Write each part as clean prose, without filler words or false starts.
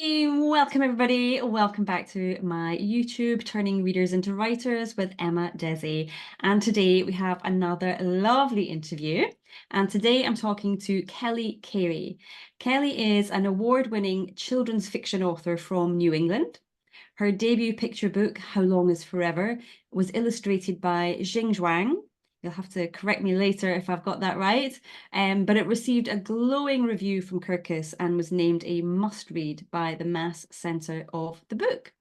Welcome everybody. Welcome back to my YouTube, Turning Readers into Writers with Emma Desi. And today we have another lovely interview. And today I'm talking to Kelly Carey. Kelly is an award-winning children's fiction author from New England. Her debut picture book, How Long is Forever, was illustrated by Jing Zhuang. You'll have to correct me later if I've got that right. But it received a glowing review from Kirkus and was named a must-read by the Mass Centre of the Book.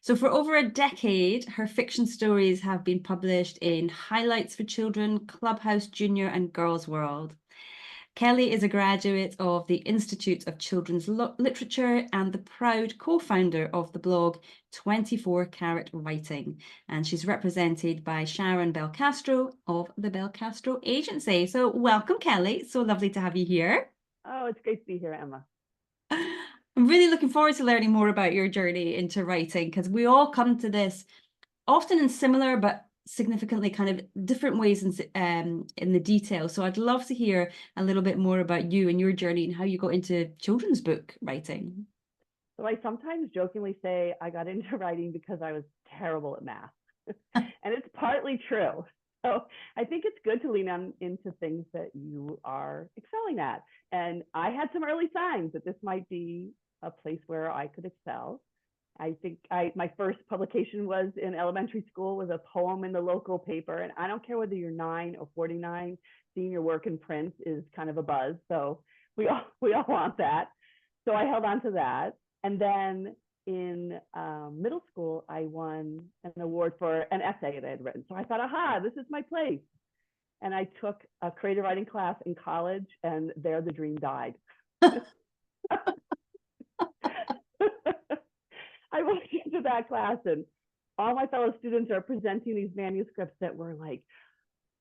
So for over a decade, her fiction stories have been published in Highlights for Children, Clubhouse Junior and Girls World. Kelly is a graduate of the Institute of Children's Literature and the proud co-founder of the blog 24 Carat Writing. And she's represented by Sharon Belcastro of the Belcastro Agency. So welcome, Kelly. So lovely to have you here. Oh, it's great to be here, Emma. I'm really looking forward to learning more about your journey into writing, because we all come to this often in similar but significantly kind of different ways in the detail. So I'd love to hear a little bit more about you and your journey and how you got into children's book writing. So I sometimes jokingly say I got into writing because I was terrible at math. And it's partly true. So I think it's good to lean on into things that you are excelling at. And I had some early signs that this might be a place where I could excel. I think my first publication was in elementary school, was a poem in the local paper. And I don't care whether you're 9 or 49, seeing your work in print is kind of a buzz. So we all want that. So I held on to that. And then in middle school, I won an award for an essay that I had written. So I thought, aha, this is my place. And I took a creative writing class in college, and there the dream died. I walked into that class, and all my fellow students are presenting these manuscripts that were like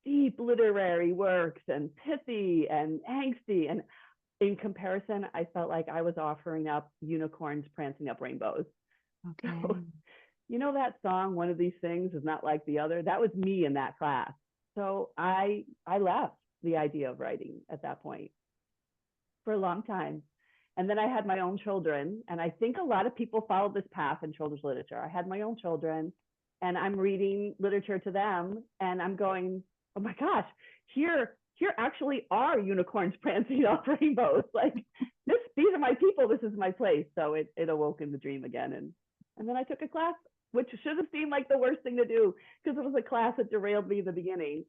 deep literary works and pithy and angsty. And in comparison, I felt like I was offering up unicorns prancing up rainbows. Okay. So, you know that song, One of These Things is Not Like the Other? That was me in that class. So I left the idea of writing at that point for a long time. And then I had my own children. And I think a lot of people follow this path in children's literature. I had my own children, and I'm reading literature to them, and I'm going, oh my gosh, here actually are unicorns prancing off rainbows. Like these are my people. This is my place. So it awoke in the dream again. And then I took a class, which should have seemed like the worst thing to do, because it was a class that derailed me in the beginning.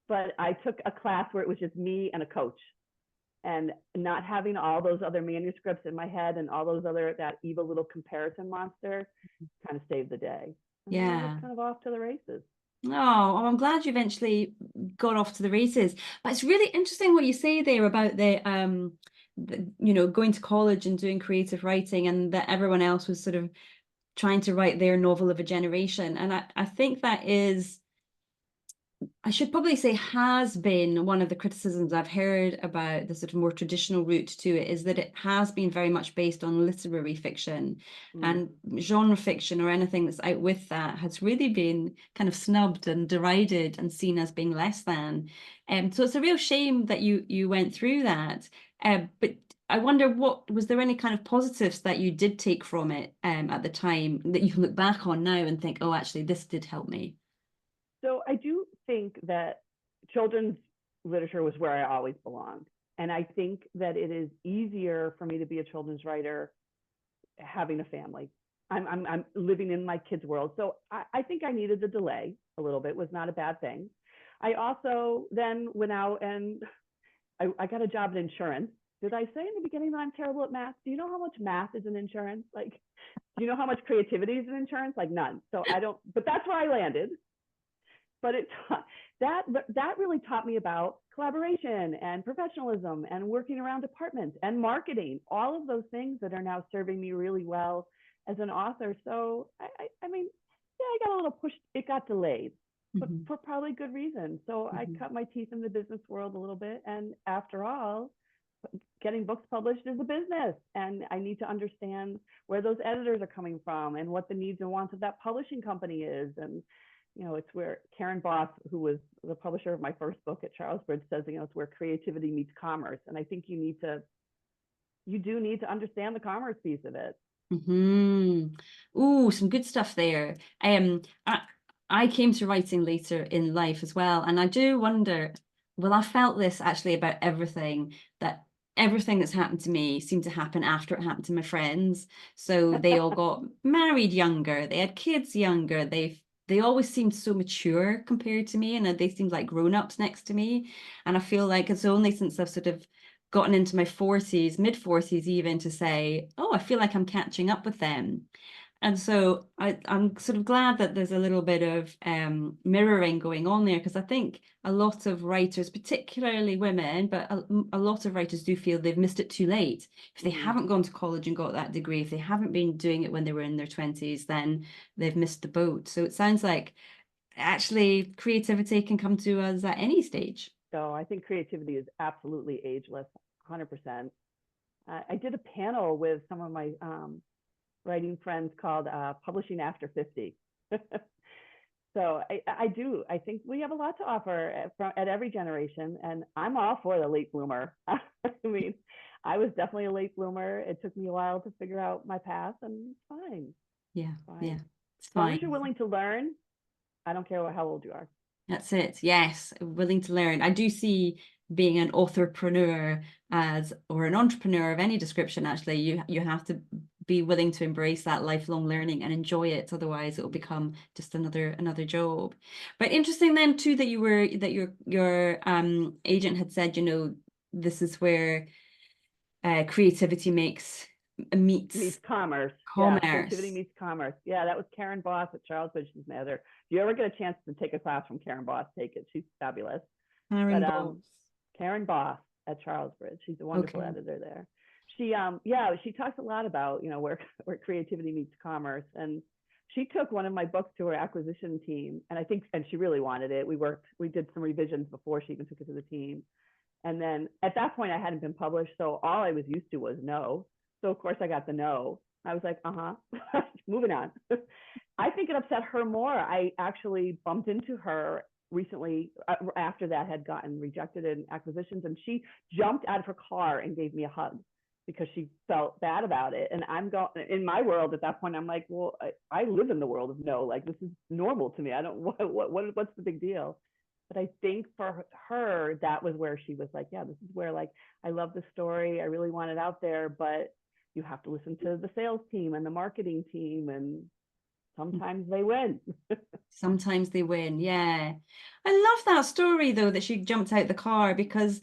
But I took a class where it was just me and a coach, and not having all those other manuscripts in my head and all those other, that evil little comparison monster, kind of saved the day. And then I was kind of off to the races. Oh, I'm glad you eventually got off to the races. But it's really interesting what you say there about going to college and doing creative writing, and that everyone else was sort of trying to write their novel of a generation. And I think that is, I should probably say, has been one of the criticisms I've heard about the sort of more traditional route to it, is that it has been very much based on literary fiction, and genre fiction or anything that's out with that has really been kind of snubbed and derided and seen as being less than. So it's a real shame that you went through that. But I wonder, was there any kind of positives that you did take from it at the time that you can look back on now and think, oh, actually, this did help me? So I do think that children's literature was where I always belonged. And I think that it is easier for me to be a children's writer having a family. I'm living in my kids' world. So I think I needed the delay a little bit, was not a bad thing. I also then went out and I got a job in insurance. Did I say in the beginning that I'm terrible at math? Do you know how much math is in insurance? Like, do you know how much creativity is in insurance? Like none. So I don't, but that's where I landed. But that really taught me about collaboration and professionalism and working around departments and marketing, all of those things that are now serving me really well as an author. So I mean, yeah, I got a little pushed. It got delayed, but for probably good reason. So I cut my teeth in the business world a little bit. And after all, getting books published is a business, and I need to understand where those editors are coming from and what the needs and wants of that publishing company is. And it's where Karen Boss, who was the publisher of my first book at Charlesbridge, says, it's where creativity meets commerce. And I think you do need to understand the commerce piece of it. Mm-hmm. Ooh, some good stuff there. I came to writing later in life as well, and I do wonder, well, I felt this actually about everything, that everything that's happened to me seemed to happen after it happened to my friends. So they all got married younger, they had kids younger, they always seemed so mature compared to me, and they seemed like grown-ups next to me. And I feel like it's only since I've sort of gotten into my 40s, mid 40s even, to say, oh, I feel like I'm catching up with them. And so I'm sort of glad that there's a little bit of mirroring going on there, because I think a lot of writers, particularly women, but a lot of writers do feel they've missed it too late. If they Mhm. haven't gone to college and got that degree, if they haven't been doing it when they were in their 20s, then they've missed the boat. So it sounds like actually creativity can come to us at any stage. So I think creativity is absolutely ageless, 100%. I did a panel with some of my writing friends called Publishing After 50. So I do. I think we have a lot to offer at every generation, and I'm all for the late bloomer. I mean, I was definitely a late bloomer. It took me a while to figure out my path, and it's fine. Yeah, It's fine. yeah, it's As long as you're fine. willing to learn, I don't care how old you are. That's it. Yes, willing to learn. I do see being an authorpreneur as, or an entrepreneur of any description, actually, you have to be willing to embrace that lifelong learning and enjoy it. Otherwise, it will become just another job. But interesting then too that your agent had said, this is where creativity meets Meets commerce. Yeah, creativity commerce. meets commerce. Yeah, that was Karen Boss at Charles Bridge. She's my other. If you ever get a chance to take a class from Karen Boss, take it. She's fabulous. Hiring But boss. Karen Boss at Charles Bridge, she's a wonderful Okay. editor there. Yeah, she talks a lot about where creativity meets commerce, and she took one of my books to her acquisition team, and she really wanted it. We did some revisions before she even took it to the team, and then at that point, I hadn't been published, so all I was used to was no. So of course I got the no. I was like, moving on. I think it upset her more. I actually bumped into her recently after that had gotten rejected in acquisitions, and she jumped out of her car and gave me a hug because she felt bad about it. And I'm going in my world at that point. I'm like, well, I live in the world of no. Like this is normal to me. I don't what's the big deal? But I think for her, that was where she was like, yeah, this is where like I love the story. I really want it out there, but you have to listen to the sales team and the marketing team, and sometimes they win. Sometimes they win. Yeah. I love that story though, that she jumped out the car, because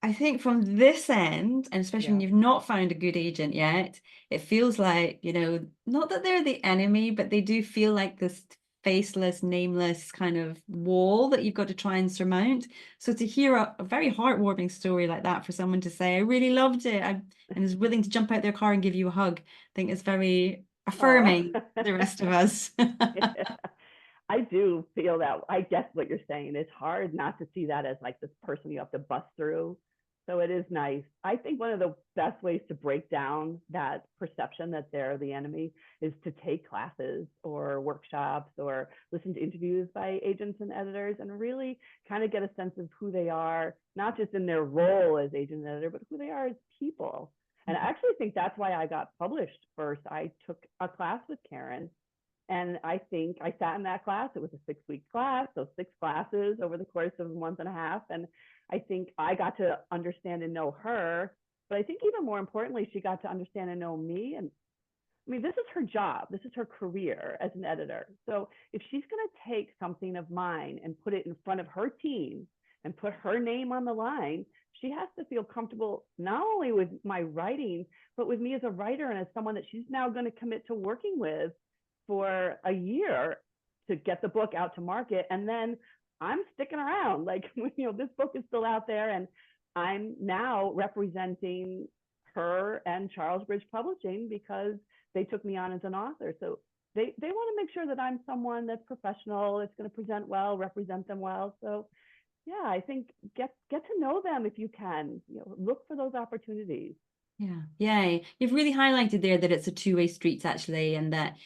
I think from this end, and especially when Yeah. you've not found a good agent yet, it feels like, not that they're the enemy, but they do feel like this faceless, nameless kind of wall that you've got to try and surmount. So to hear a very heartwarming story like that, for someone to say, I really loved it, and is willing to jump out their car and give you a hug, I think is very Oh. affirming to the rest of us. I do feel that. I get what you're saying. It's hard not to see that as like this person you have to bust through. So it is nice. I think one of the best ways to break down that perception that they're the enemy is to take classes or workshops or listen to interviews by agents and editors and really kind of get a sense of who they are, not just in their role as agent and editor, but who they are as people. And I actually think that's why I got published first. I took a class with Karen, and I think I sat in that class. It was a 6-week class, so 6 classes over the course of a month and a half. And I think I got to understand and know her. But I think even more importantly, she got to understand and know me. And I mean, this is her job. This is her career as an editor. So if she's going to take something of mine and put it in front of her team and put her name on the line, she has to feel comfortable not only with my writing, but with me as a writer and as someone that she's now going to commit to working with for a year to get the book out to market. And then I'm sticking around. Like, this book is still out there, and I'm now representing her and Charles Bridge Publishing because they took me on as an author. So they want to make sure that I'm someone that's professional, that's going to present well, represent them well. So yeah, I think get to know them if you can. Look for those opportunities. Yeah, yeah. You've really highlighted there that it's a two-way street, actually, and that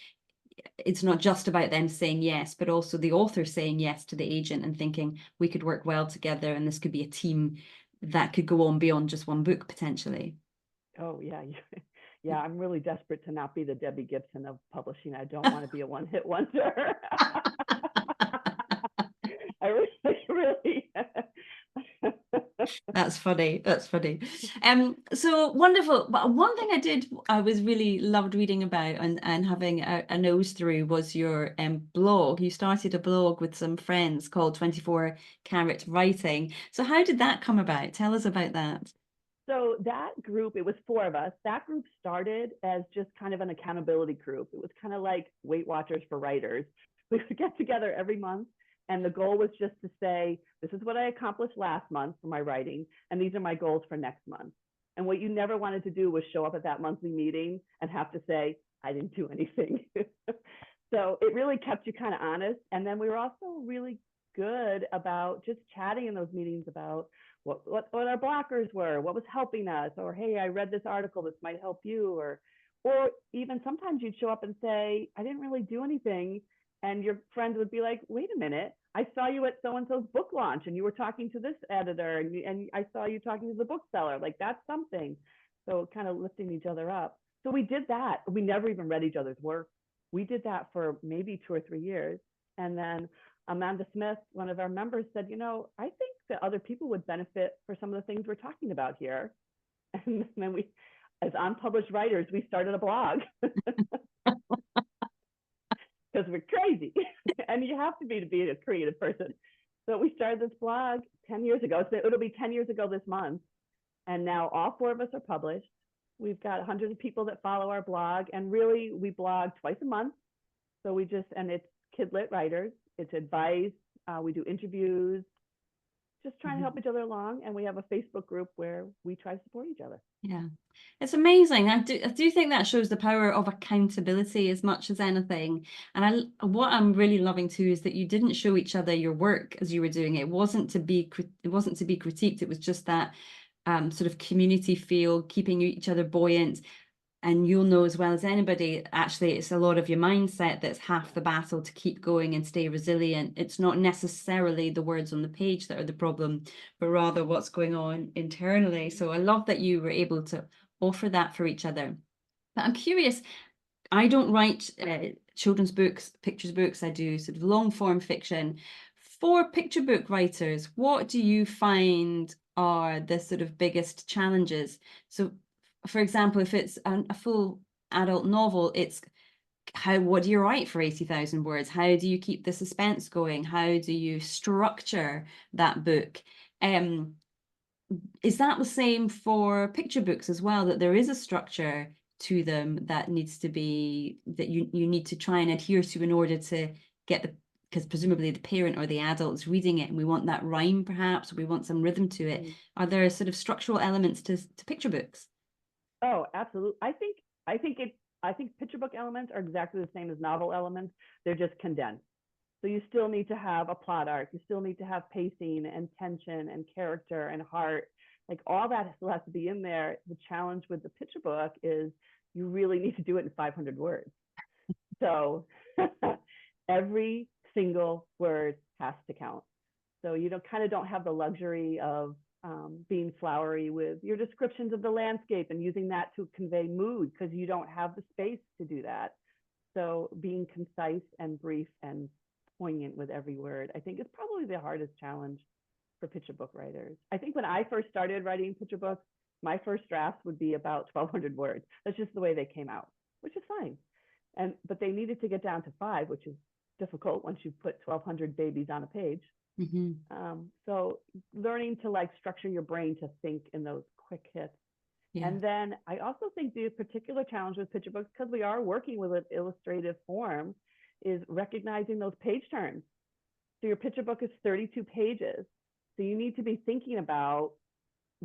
it's not just about them saying yes, but also the author saying yes to the agent and thinking we could work well together and this could be a team that could go on beyond just one book potentially. Oh yeah, Yeah, I'm really desperate to not be the Debbie Gibson of publishing. I don't want to be a one-hit wonder. I really. That's funny. That's funny. So wonderful. But one thing I was really loved reading about and having a nose through was your blog. You started a blog with some friends called 24 Carat Writing. So how did that come about? Tell us about that. So that group, it was four of us. That group started as just kind of an accountability group. It was kind of like Weight Watchers for writers. We would get together every month, and the goal was just to say, this is what I accomplished last month for my writing, and these are my goals for next month. And what you never wanted to do was show up at that monthly meeting and have to say, I didn't do anything. So it really kept you kind of honest. And then we were also really good about just chatting in those meetings about what our blockers were, what was helping us, or hey, I read this article, this might help you, or even sometimes you'd show up and say, I didn't really do anything, and your friend would be like, wait a minute, I saw you at so and so's book launch, and you were talking to this editor, and I saw you talking to the bookseller. Like that's something. So kind of lifting each other up. So we did that. We never even read each other's work. We did that for maybe 2 or 3 years, and then Amanda Smith, one of our members, said, I think that other people would benefit for some of the things we're talking about here. And then we, as unpublished writers, we started a blog because we're crazy. And you have to be a creative person. So we started this blog 10 years ago. So it'll be 10 years ago this month. And now all four of us are published. We've got hundreds of people that follow our blog. And really, we blog twice a month. So and it's Kidlit Writers. It's advice. We do interviews, just trying to help each other along. And we have a Facebook group where we try to support each other. Yeah, it's amazing. I do think that shows the power of accountability as much as anything. And what I'm really loving too is that you didn't show each other your work as you were doing it. It wasn't to be critiqued. It was just that sort of community feel, keeping each other buoyant. And you'll know as well as anybody, actually, it's a lot of your mindset that's half the battle to keep going and stay resilient. It's not necessarily the words on the page that are the problem, but rather what's going on internally. So I love that you were able to offer that for each other. But I'm curious, I don't write children's books, pictures books. I do sort of long form fiction. For picture book writers, what do you find are the sort of biggest challenges? So for example, if it's a full adult novel, it's what do you write for 80,000 words? How do you keep the suspense going? How do you structure that book? Is that the same for picture books as well, that there is a structure to them that needs to be, that you need to try and adhere to in order to get because presumably the parent or the adult is reading it and we want that rhyme perhaps, or we want some rhythm to it. Are there sort of structural elements to picture books? Oh, absolutely. I think picture book elements are exactly the same as novel elements. They're just condensed. So you still need to have a plot arc. You still need to have pacing and tension and character and heart. Like all that still has to be in there. The challenge with the picture book is you really need to do it in 500 words. So every single word has to count. So you don't have the luxury of being flowery with your descriptions of the landscape and using that to convey mood because you don't have the space to do that. So being concise and brief and poignant with every word, I think is probably the hardest challenge for picture book writers. I think when I first started writing picture books, my first drafts would be about 1,200 words. That's just the way they came out, which is fine. But they needed to get down to 5, which is difficult once you put 1,200 babies on a page. So learning to structure your brain to think in those quick hits. Yeah. And then I also think the particular challenge with picture books, because we are working with an illustrative form, is recognizing those page turns. So your picture book is 32 pages. So you need to be thinking about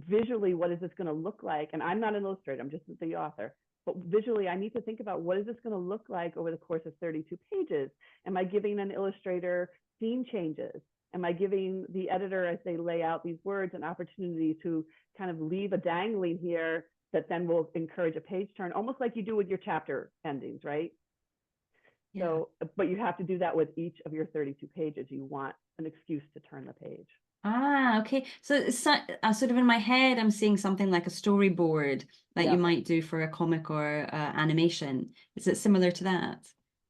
visually, what is this going to look like? And I'm not an illustrator, I'm just the author. But visually, I need to think about what is this going to look like over the course of 32 pages? Am I giving an illustrator scene changes? Am I giving the editor, as they lay out these words, an opportunity to kind of leave a dangling here that then will encourage a page turn, almost like you do with your chapter endings, right? Yeah. So, but you have to do that with each of your 32 pages. You want an excuse to turn the page. Ah, okay. So it's sort of in my head, I'm seeing something like a storyboard that you Yep. might do for a comic or animation. Is it similar to that?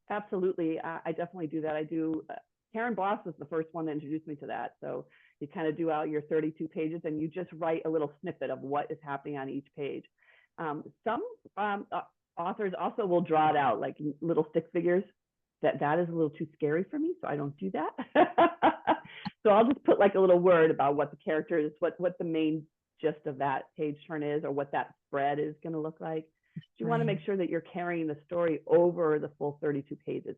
Absolutely. I definitely do that. I do. Karen Boss was the first one that introduced me to that. So you kind of do out your 32 pages and you just write a little snippet of what is happening on each page. Some authors also will draw it out like little stick figures. That is a little too scary for me, so I don't do that. So I'll just put like a little word about what the character is, what the main gist of that page turn is, or what that spread is going to look like. You want to Right. make sure that you're carrying the story over the full 32 pages,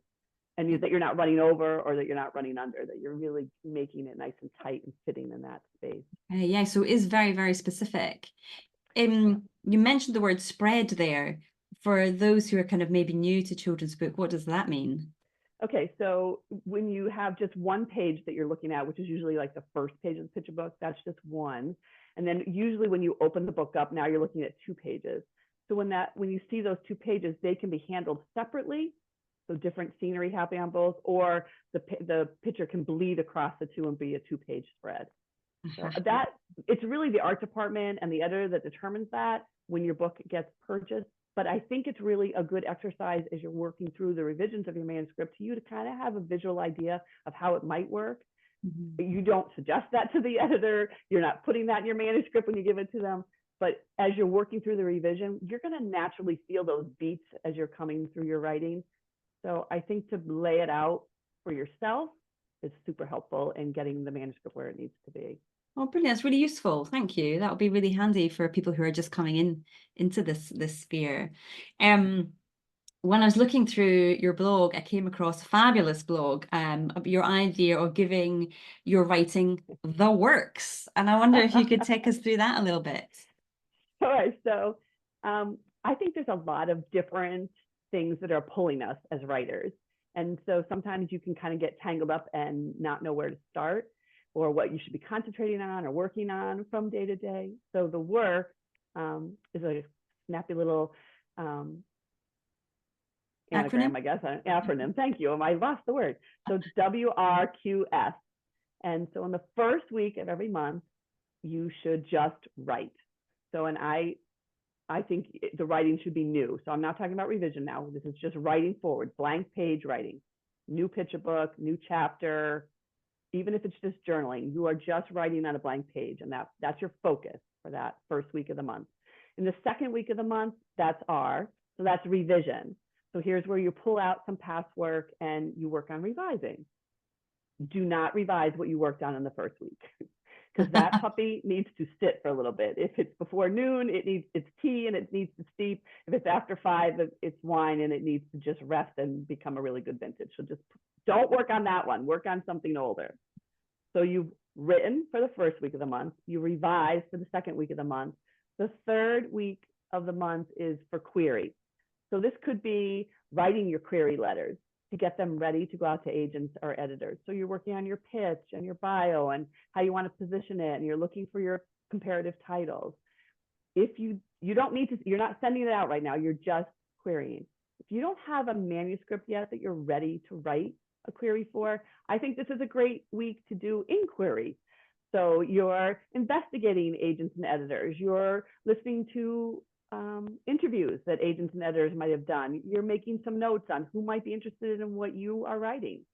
and that you're not running over or that you're not running under, that you're really making it nice and tight and fitting in that space. Yeah, so it is very, very specific. Yeah. You mentioned the word spread there. For those who are kind of maybe new to children's book, what does that mean? Okay, so when you have just one page that you're looking at, which is usually like the first page of the picture book, that's just one. And then usually when you open the book up, now you're looking at 2 pages. So when you see those 2 pages, they can be handled separately. So different scenery happening on both, or the picture can bleed across the two and be a 2-page spread. So that it's really the art department and the editor that determines that when your book gets purchased. But I think it's really a good exercise as you're working through the revisions of your manuscript to you to kind of have a visual idea of how it might work. Mhm. You don't suggest that to the editor. You're not putting that in your manuscript when you give it to them. But as you're working through the revision, you're going to naturally feel those beats as you're coming through your writing. So I think to lay it out for yourself is super helpful in getting the manuscript where it needs to be. Oh, brilliant. That's really useful. Thank you. That would be really handy for people who are just coming into this sphere. Um, when I was looking through your blog, I came across a fabulous blog, of your idea of giving your writing the works. And I wonder if you could take us through that a little bit. All right. So I think there's a lot of different things that are pulling us as writers. And so sometimes you can kind of get tangled up and not know where to start or what you should be concentrating on or working on from day to day. So the work is a snappy little Acronym? anagram, I guess, an acronym. Thank you. I lost the word. So it's WRQS. And so in the first week of every month, you should just write. So, and I think the writing should be new. So I'm not talking about revision now. This is just writing forward, blank page writing, new picture book, new chapter, even if it's just journaling, you are just writing on a blank page. And that's your focus for that first week of the month. In the second week of the month, that's R. So that's revision. So here's where you pull out some past work and you work on revising. Do not revise what you worked on in the first week. Because that puppy needs to sit for a little bit. If it's before noon, it needs its tea and it needs to steep. If it's after 5, it's wine and it needs to just rest and become a really good vintage. So just don't work on that one. Work on something older. So you've written for the first week of the month. You revise for the second week of the month. The third week of the month is for query. So this could be writing your query letters to get them ready to go out to agents or editors. So you're working on your pitch and your bio and how you want to position it, and you're looking for your comparative titles. If you don't need to, you're not sending it out right now, you're just querying. If you don't have a manuscript yet that you're ready to write a query for, I think this is a great week to do inquiry. So you're investigating agents and editors, you're listening to interviews that agents and editors might have done. You're making some notes on who might be interested in what you are writing.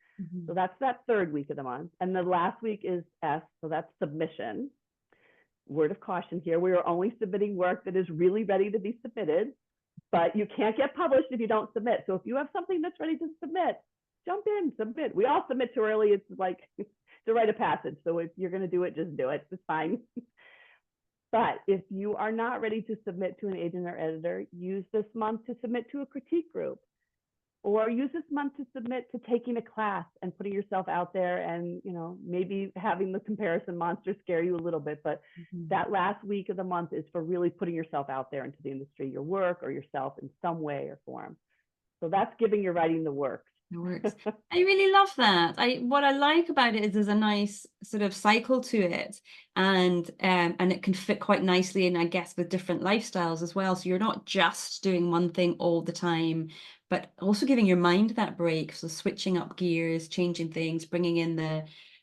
So that's that third week of the month. And the last week is S, so that's submission. Word of caution here, we are only submitting work that is really ready to be submitted, but you can't get published if you don't submit. So if you have something that's ready to submit, jump in, submit. We all submit too early. It's like it's a rite of passage. So if you're going to do it, just do it. It's fine. But if you are not ready to submit to an agent or editor, use this month to submit to a critique group, or use this month to submit to taking a class and putting yourself out there, and maybe having the comparison monster scare you a little bit. But that last week of the month is for really putting yourself out there into the industry, your work or yourself in some way or form. So that's giving your writing the works. It works. I really love that. What I like about it is there's a nice sort of cycle to it, and it can fit quite nicely in, I guess, with different lifestyles as well. So you're not just doing one thing all the time, but also giving your mind that break. So switching up gears, changing things, bringing in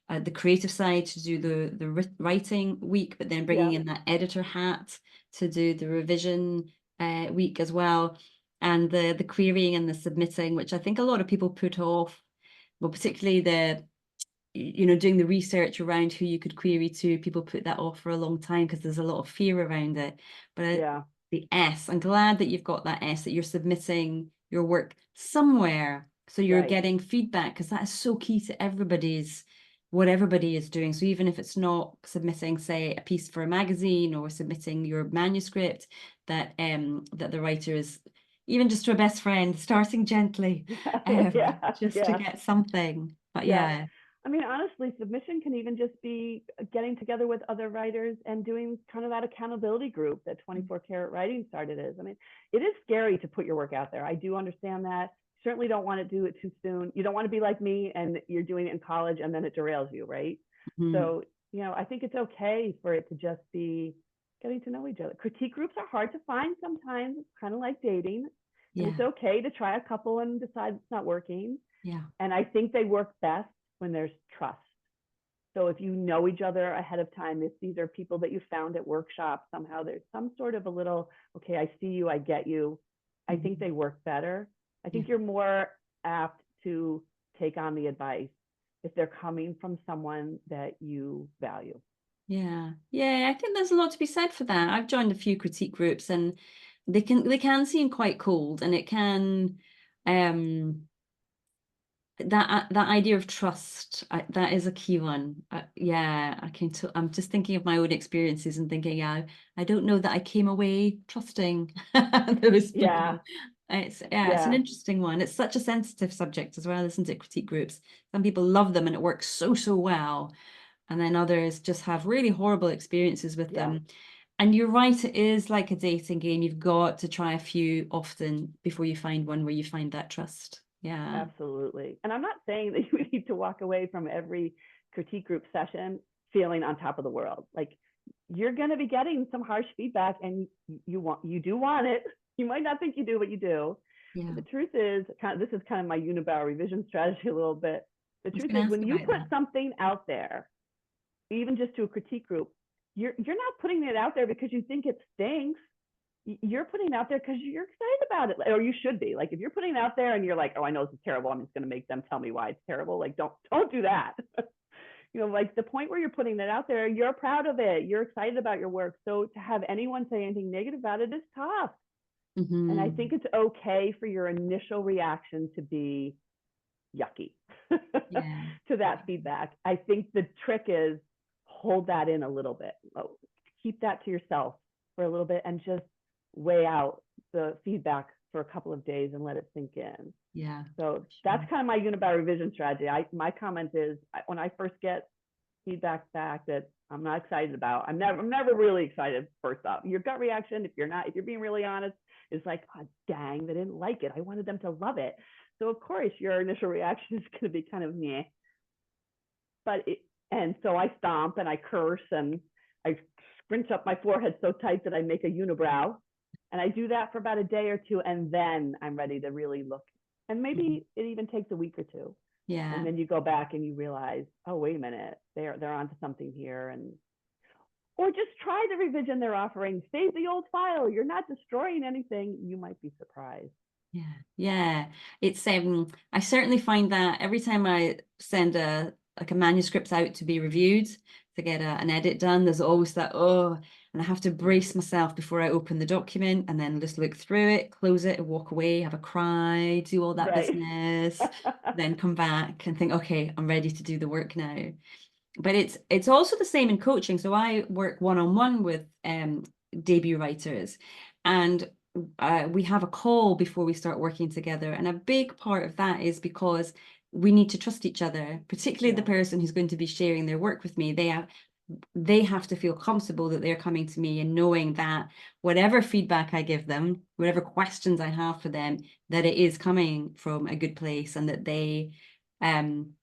the creative side to do the writing week, but then bringing Yeah. in that editor hat to do the revision week as well, and the querying and the submitting, which I think a lot of people put off. Well, particularly doing the research around who you could query to, people put that off for a long time because there's a lot of fear around it. But Yeah. the S, I'm glad that you've got that S, that you're submitting your work somewhere. So you're Right. getting feedback, because that is so key to what everybody is doing. So even if it's not submitting, say, a piece for a magazine or submitting your manuscript, that the writer is, even just to a best friend, starting gently, Yeah. just to Yeah. get something. But Yeah. yeah. I mean, honestly, submission can even just be getting together with other writers and doing kind of that accountability group that 24 Karat Writing started as. I mean, it is scary to put your work out there. I do understand that. You certainly don't want to do it too soon. You don't want to be like me and you're doing it in college and then it derails you, right? Mhm. So, I think it's okay for it to just be getting to know each other. Critique groups are hard to find sometimes. It's kind of like dating. And it's Yeah. okay to try a couple and decide it's not working. Yeah. And I think they work best when there's trust. So if you know each other ahead of time, if these are people that you found at workshops, somehow there's some sort of a little, okay, I see you, I get you. I think Mhm. they work better. I Yeah. think you're more apt to take on the advice if they're coming from someone that you value. Yeah. Yeah. I think there's a lot to be said for that. I've joined a few critique groups, and they can seem quite cold, and it can um that idea of trust, that is a key one. Yeah, I'm just thinking of my own experiences and thinking, yeah, I don't know that I came away trusting those Yeah, people. It's an yeah, interesting one. It's such a sensitive subject as well, isn't it? Critique groups. Some people love them and it works so well, and then others just have really horrible experiences with yeah. them. And you're right, it is like a dating game. You've got to try a few often before you find one where you find that trust. Yeah. Absolutely. And I'm not saying that you need to walk away from every critique group session feeling on top of the world. Like you're going to be getting some harsh feedback and you do want it. You might not think you do, but you do. Yeah. But the truth is, this is kind of my unibrow revision strategy a little bit. The I was truth going is, to ask when you about put that. something out there, even just to a critique group, you're not putting it out there because you think it stinks. You're putting it out there because you're excited about it, or you should be. Like if you're putting it out there and you're like, oh, I know this is terrible, I'm just going to make them tell me why it's terrible. Like don't do that. Like the point where you're putting it out there, you're proud of it, you're excited about your work. So to have anyone say anything negative about it is tough. And I think Hmm. it's okay for your initial reaction to be yucky Yeah. to that feedback. I think the trick is hold that in a little bit. Keep that to yourself for a little bit and just weigh out the feedback for a couple of days and let it sink in. Yeah. So Sure. that's kind of my unified revision strategy. My comment is when I first get feedback back that I'm not excited about, I'm never really excited. First off, your gut reaction, if you're being really honest, is like, oh, dang, they didn't like it. I wanted them to love it. So of course your initial reaction is going to be kind of meh. And so I stomp and I curse and I scrunch up my forehead so tight that I make a unibrow. And I do that for about a day or two, and then I'm ready to really look. And Mhm. maybe it even takes a week or two. And Yeah. then you go back and you realize, oh, wait a minute, they're onto something here. And or just try the revision they're offering. Save the old file. You're not destroying anything. You might be surprised. Yeah. Yeah. It's I certainly find that every time I send a manuscript out to be reviewed, to get an edit done, there's always that, oh, and I have to Yeah. brace myself before I open the document, and then just look through it, close it, and walk away, have a cry, do all that Right. business, then come back and think, okay, I'm ready to do the work now. But it's also the same in coaching. So I work one-on-one with debut writers, and we have a call before we start working together. And a big part of that is because we need to trust each other, particularly the Yeah. person who's going to be sharing their work with me. They have to feel comfortable that they're coming to me and knowing that whatever feedback I give them, whatever questions I have for them, that it is coming from a good place, and that um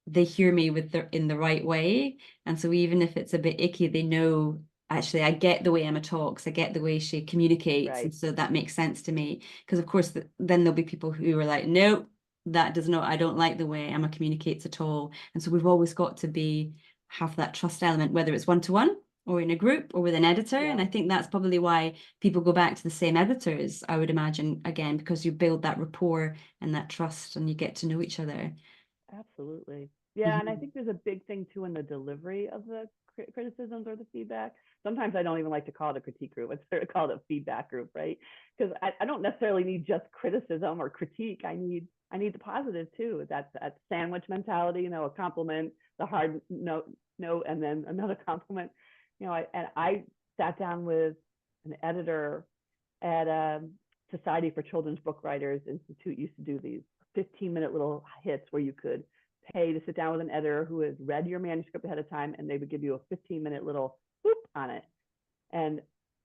they hear me in the right way. And so even if it's a bit icky, they know, actually I get the way Emma talks, I get the way she communicates, and Right. so that makes sense to me. Because of course then there'll be people who are like, no, that does not, I don't like the way Emma communicates at all. And so we've always got to have that trust element, whether it's one-to-one or in a group or with an editor. Yeah, And I think that's probably why people go back to the same editors, I would imagine, again, because you build that rapport and that trust and you get to know each other. absolutely. Yeah, and I Mhm. think there's a big thing too in the delivery of the criticisms or the feedback. Sometimes I don't even like to call it a critique group. It's sort of called a feedback group, right? Because I don't necessarily need just criticism or critique. I need the positive too. That's that sandwich mentality, a compliment, the hard note, and then another compliment. I sat down with an editor at Society for Children's Book Writers Institute. Used to do these 15-minute little hits where you could pay to sit down with an editor who has read your manuscript ahead of time, and they would give you a 15-minute little boop on it. And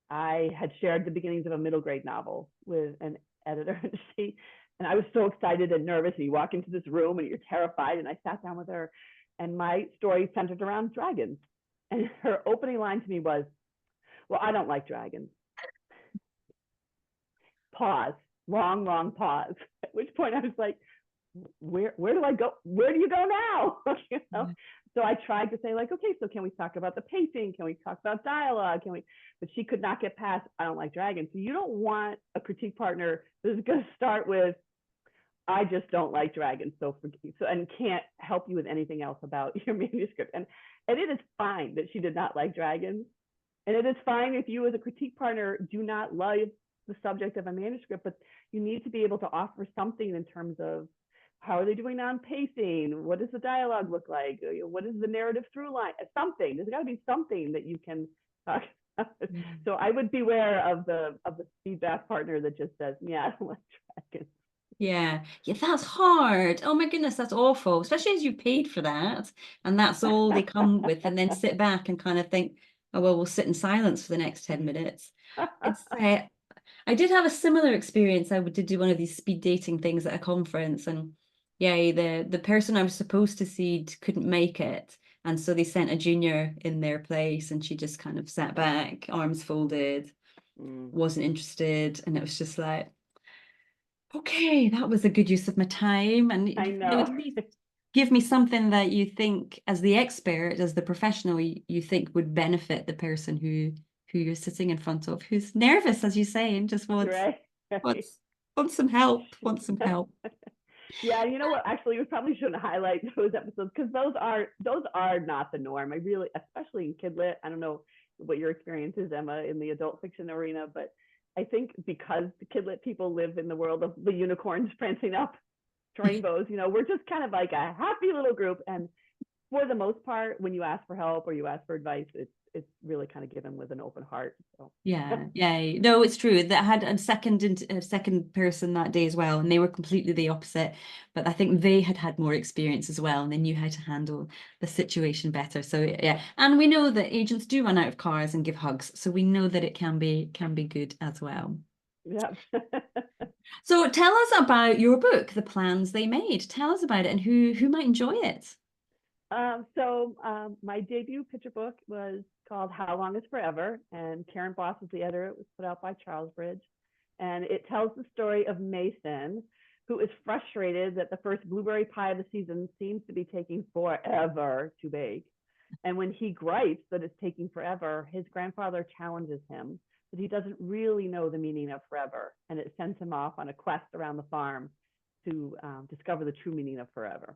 I had shared the beginnings of a middle grade novel with an editor, and I was so excited and nervous. And you walk into this room and you're terrified. And I sat down with her, and my story centered around dragons. And her opening line to me was, "Well, I don't like dragons." Pause, long pause. At which point I was like, where do I go? Where do you go now? So I tried to say like, okay, so can we talk about the pacing? Can we talk about dialogue? But she could not get past, I don't like dragons. So you don't want a critique partner who's going to start with, I just don't like dragons. And can't help you with anything else about your manuscript. And it is fine that she did not like dragons. And it is fine if you as a critique partner do not love the subject of a manuscript, but you need to be able to offer something in terms of how are they doing on pacing? What does the dialogue look like? What is the narrative through line? Something. There's got to be something that you can talk about. So I would beware of the feedback partner that just says, "Yeah, I don't like dragons." Yeah, yeah, that's hard. Oh my goodness, that's awful. Especially as you paid for that, and that's all they come with, and then sit back and kind of think, oh well, we'll sit in silence for the next 10 minutes. It's I did have a similar experience. I did do one of these speed dating things at a conference, and yeah, the person I was supposed to see couldn't make it, and so they sent a junior in their place, and she just kind of sat back, arms folded, Mm, wasn't interested, and it was just like, okay, that was a good use of my time. And I at know. least give me something that you think, as the expert, as the professional, you think would benefit the person who you're sitting in front of, who's nervous, as you say, and just Right. Right. wants wants some help, wants some help. Yeah, you know what? Actually, we probably shouldn't highlight those episodes because those are not the norm. I really, especially in kidlit, I don't know what your experience is, Emma, in the adult fiction arena, but I think because the kidlit people live in the world of the unicorns prancing up rainbows, we're just kind of like a happy little group. And for the most part, when you ask for help or you ask for advice, it's really kind of given with an open heart. So Yeah, yeah. No, it's true. That I had a second person that day as well, and they were completely the opposite. But I think they had had more experience as well, and they knew how to handle the situation better. So yeah, and we know that agents do run out of cars and give hugs, so we know that it can be good as well. yeah. So tell us about your book, The Plans They Made. Tell us about it and who might enjoy it. My debut picture book was called How Long Is Forever, and Karen Boss was the editor. It was put out by Charles Bridge, and it tells the story of Mason, who is frustrated that the first blueberry pie of the season seems to be taking forever to bake. And when he gripes that it's taking forever, his grandfather challenges him that he doesn't really know the meaning of forever, and it sends him off on a quest around the farm to discover the true meaning of forever.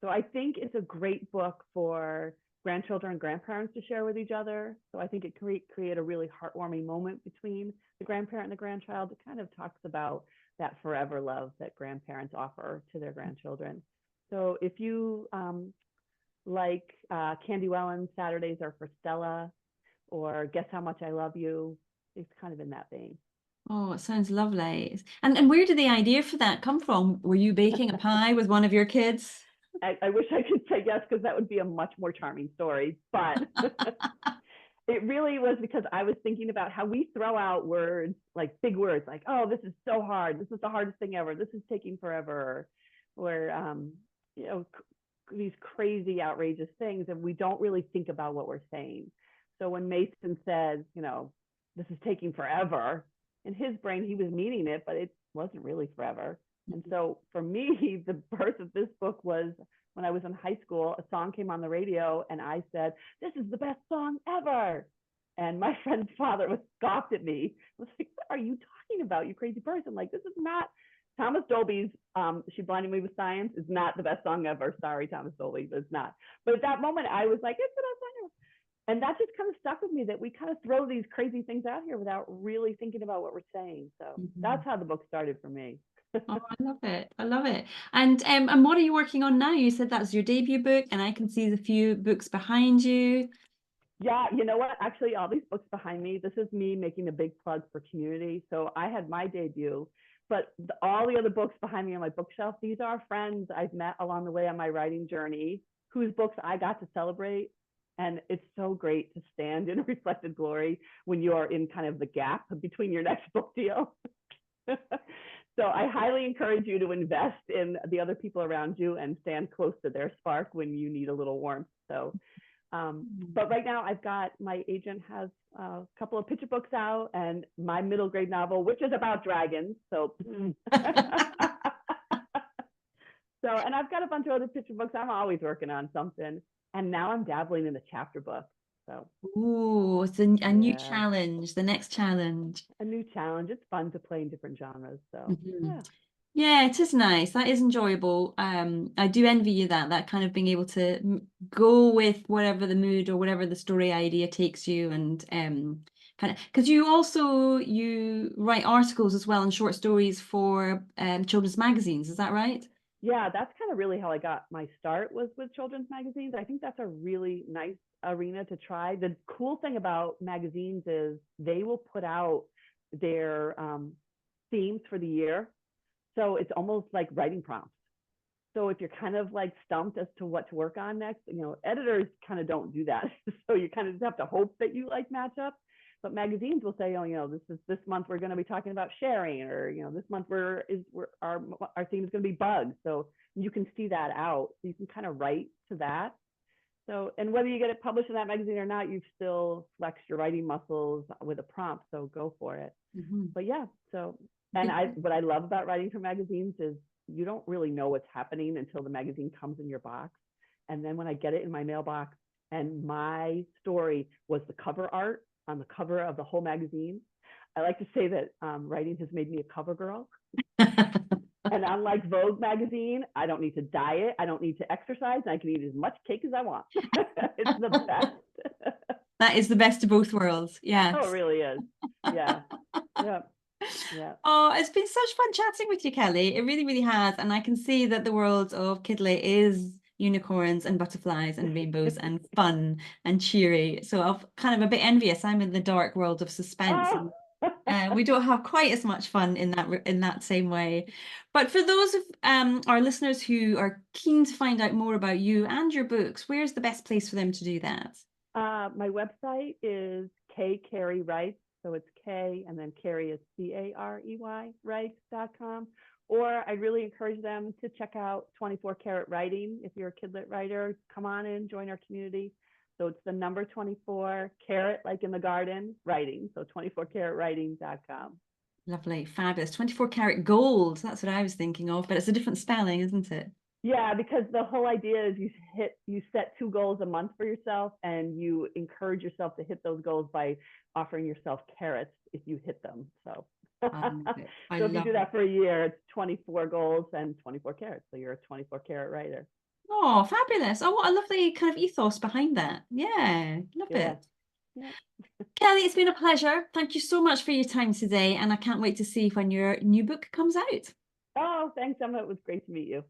So I think it's a great book for grandchildren and grandparents to share with each other. So I think it create a really heartwarming moment between the grandparent and the grandchild. It kind of talks about that forever love that grandparents offer to their grandchildren. So if you like Candy Wellen, Saturdays Are for Stella, or Guess How Much I Love You, it's kind of in that vein. Oh, it sounds lovely. And where did the idea for that come from? Were you baking a pie with one of your kids? I wish I could say yes, because that would be a much more charming story. But it really was because I was thinking about how we throw out words, like big words, like, oh, this is so hard. This is the hardest thing ever. This is taking forever. Or, you know, these crazy, outrageous things. And we don't really think about what we're saying. So when Mason says, this is taking forever, in his brain, he was meaning it, but it wasn't really forever. And so for me, the birth of this book was when I was in high school. A song came on the radio and I said, "This is the best song ever." And my friend's father was scoffed at me. I was like, "What are you talking about, you crazy person? Like, this is not Thomas Dolby's She Blinded Me with Science is not the best song ever. Sorry, Thomas Dolby, but it's not." But at that moment, I was like, "It's the best song ever." And that just kind of stuck with me, that we kind of throw these crazy things out here without really thinking about what we're saying. So Mhm. that's how the book started for me. Oh, I love it. I love it. And what are you working on now? You said that's your debut book, and I can see the few books behind you. Yeah, you know what? Actually, all these books behind me, this is me making a big plug for community. So I had my debut, but all the other books behind me on my bookshelf, these are friends I've met along the way on my writing journey, whose books I got to celebrate. And it's so great to stand in reflected glory when you are in kind of the gap between your next book deal. So I highly encourage you to invest in the other people around you and stand close to their spark when you need a little warmth. So but right now I've got, my agent has a couple of picture books out and my middle grade novel, which is about dragons. So, so, and I've got a bunch of other picture books. I'm always working on something. And now I'm dabbling in the chapter book. So Oh, it's a new yeah, challenge, the next challenge. a new challenge. It's fun to play in different genres. So Mhm. yeah. Yeah, it is nice. That is enjoyable. I do envy you that kind of being able to go with whatever the mood or whatever the story idea takes you, and kind of because you write articles as well and short stories for children's magazines. Is that right? Yeah, that's kind of really how I got my start, was with children's magazines. I think that's a really nice arena to try. The cool thing about magazines is they will put out their themes for the year. So it's almost like writing prompts. So if you're kind of like stumped as to what to work on next, editors kind of don't do that. So you kind of just have to hope that you like match up. But magazines will say, "Oh, this month we're going to be talking about sharing," or this month our theme is going to be bugs. So you can see that out. So you can kind of write to that. So, and whether you get it published in that magazine or not, you've still flexed your writing muscles with a prompt. So go for it. Mhm. But yeah, so, and what I love about writing for magazines is you don't really know what's happening until the magazine comes in your box. And then when I get it in my mailbox and my story was the cover art on the cover of the whole magazine, I like to say that writing has made me a cover girl. And unlike Vogue magazine, I don't need to diet, I don't need to exercise, and I can eat as much cake as I want. It's the best. That is the best of both worlds. Oh, it Yes. really is. Yeah. Yeah. Yeah. Oh, it's been such fun chatting with you, Kelly. It really, really has. And I can see that the world of Kidley is unicorns and butterflies and rainbows and fun and cheery. So I'm kind of a bit envious. I'm in the dark world of suspense, Oh. and we don't have quite as much fun in that same way. But for those of our listeners who are keen to find out more about you and your books, where's the best place for them to do that? My website is K Carey Writes. So it's K and then Carey is Carey Writes.com. Or I really encourage them to check out 24 Karat Writing. If you're a kidlit writer, come on in, join our community. So it's the number 24 carat, like in the garden, writing. So 24caratwriting.com. Lovely, fabulous. 24 karat gold. That's what I was thinking of, but it's a different spelling, isn't it? Yeah, because the whole idea is you set 2 goals a month for yourself, and you encourage yourself to hit those goals by offering yourself carrots if you hit them. So I love it. I so if you love do it. that for a year, it's 24 goals and 24 carrots. So you're a 24 carat writer. Oh, fabulous. Oh, what a lovely kind of ethos behind that. Yeah, love Yeah. it. Yeah. Kelly, it's been a pleasure. Thank you so much for your time today, and I can't wait to see when your new book comes out. Oh, thanks, Emma. It was great to meet you.